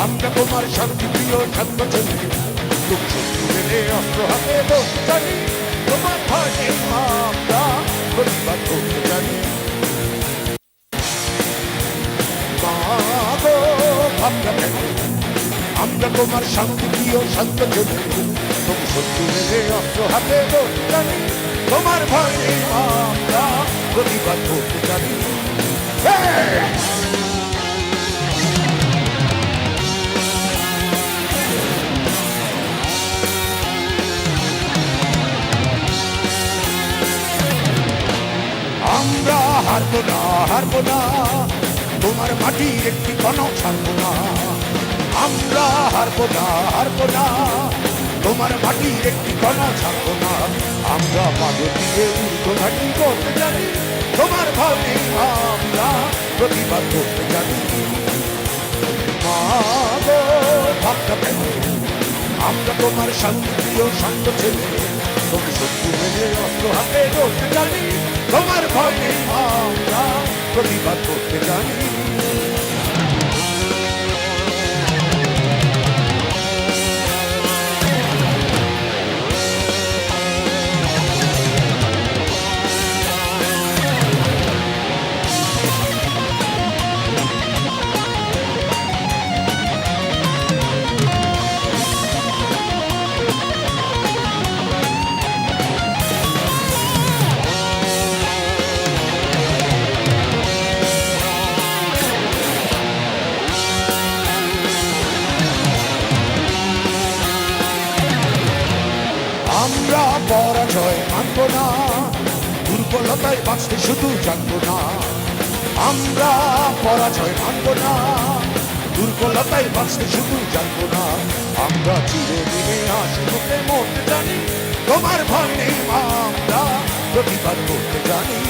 আমরা তোমার শান্তি প্রিয় শান্ত চলি, তুমি শত্রু মেনে অস্ত্র হাতে বসতে জানি, তোমার ভয় নেই আমরা প্রতিবাদ করতে জানি। আমরা তোমার শান্তি প্রিয় শান্ত চলি, তুমি শত্রু মেনে অস্ত্র হাতে বসতে জানি, তোমার ভয় নেই আমরা প্রতিবাদ করতে জানি। আমরা হারবো না, হারবো না, তোমার মাটির একটি কণা ছাড়বো না। আমরা হারবো না, হারবো না, তোমার মাটির একটি কণা ছাড়বো না। আমরা পাগল দিয়ে ঊর্ধ্বঘাটি করতে জানি, তোমার ভয় নেই আমরা প্রতিবাদ করতে জানি। আমরা তোমার শান্তি প্রিয় শান্ত ছেলে, তুমি শত্রু মেনে অস্ত্র হাতে করতে জানি, তোমার ভয় নেই আমরা প্রতিবাদ করতে জানি। আমরা পরাজয় মানব না, দুর্বলতায় বাঁচতে শুধু জানবো না। আমরা পরাজয় মানব না, দুর্বলতায় বাঁচতে শুধু জানবো না। আমরা চিরদিনে হাসিমুখে মরতে জানি, তোমার ভয় নেই আমরা প্রতিবাদ করতে জানি।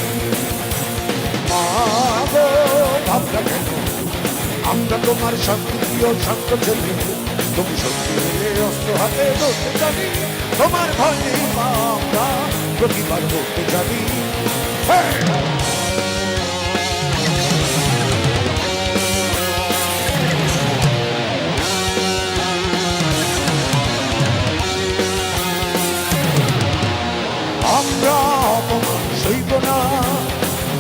মা গো ভাবনা কেন, আমরা তোমার শান্তি প্রিয় শান্ত ছেলে, তুমি শত্রু মেনে অস্ত্র হাতে ধরতে জানি, তোমার ভয় নেই আমরা প্রতিবাদ করতে জানি। আমরা অপমান সইব না,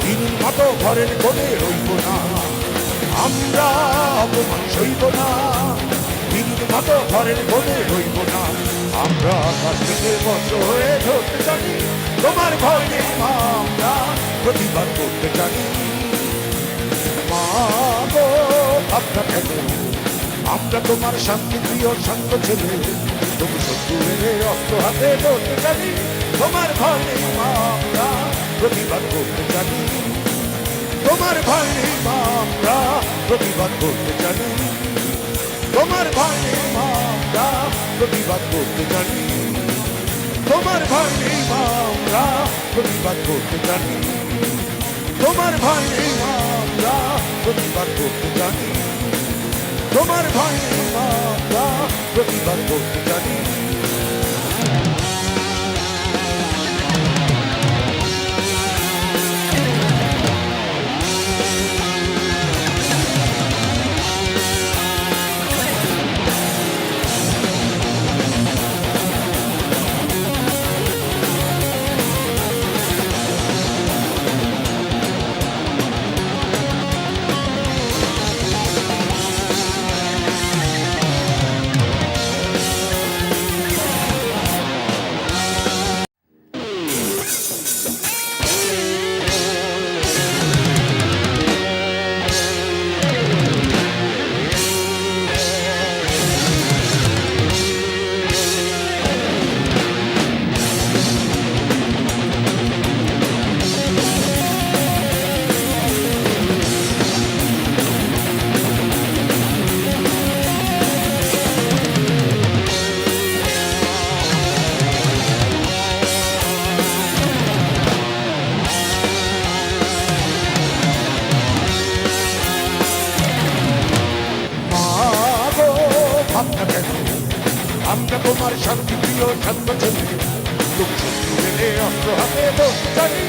দিনের মতো ঘরের কোণে রইব না। আমরা অপমান সইব না, দিনের মতো ঘরের কোণে রইব না। আমরা আকাশ থেকে বজ্র হয়ে ধরতে জানি, তোমার ভয় নেই আমরা প্রতিবাদ করতে জানি। মা গো ভাবনা কেন, আমরা তোমার শান্তি প্রিয় শান্ত ছেলে, তুমি শত্রু মেনে অস্ত্র হাতে ধরতে জানি, তোমার ভয় নেই আমরা প্রতিবাদ করতে জানি। তোমার ভয় নেই আমরা প্রতিবাদ করতে জানি, তোমার ভয় নেই আমরা প্রতিবাদ করতে জানি, তোমার ভয় নেই আমরা প্রতিবাদ করতে জানি, তোমার ভয় নেই আমরা প্রতিবাদ করতে জানি, তোমার ভয় নেই আমরা প্রতিবাদ করতে জানি। তোমার শান্তি প্রিয় শান্ত ছেলে, তুমি শত্রু এলে অস্ত্র হাতে বসতে জানি,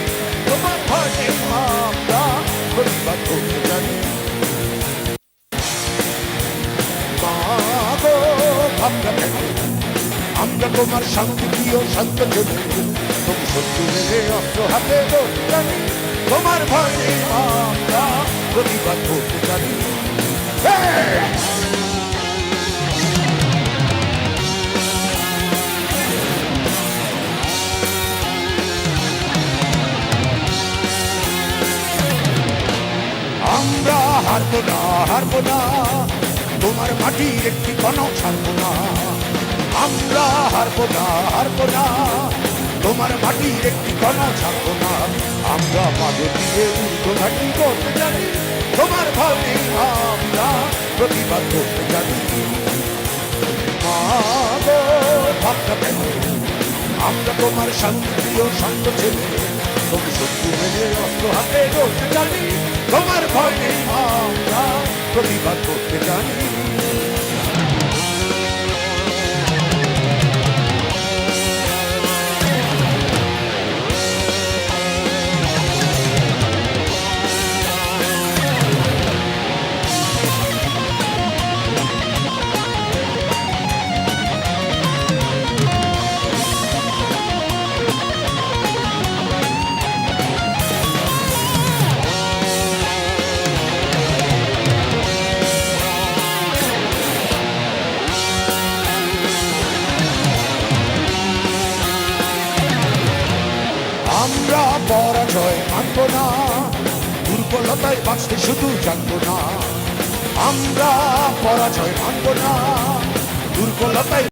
তোমার ভয় নেই মা, আমরা প্রতিবাদ করতে জানি। মা গো ভাবনা কেন, আমরা তোমার শান্তি প্রিয় শান্ত ছেলে, তুমি শত্রু এলে অস্ত্র হাতে বসতে জানি, তোমার ভয় নেই মা, আমরা প্রতিবাদ করতে জানি। আমরা হারবো না, হারবো না, তোমার মাটির একটি কণাও ছাড়বো না। আমরা হারবো না, হারবো না, তোমার মাটির একটি কণাও ছাড়বো না। আমরা পাদে দিয়ে উর্ধ্বঘাটি করতে জানি, তোমার ভয় নেই আমরা প্রতিবাদ করতে জানি। মা গো ভাবনা কেন, আমরা তোমার শান্তিপ্রিয় শান্ত ছেলে, তুমি শত্রু মেনে অস্ত্র হাতে করতে জানি, তোমার ভয় নেই আমরা প্রতিবাদ করতে জানি। আমরা পরাজয় মানব না, দুর্বলতায় বাঁচতে শুধু জানবো না। আমরা পরাজয় মানব না, দুর্বলতায়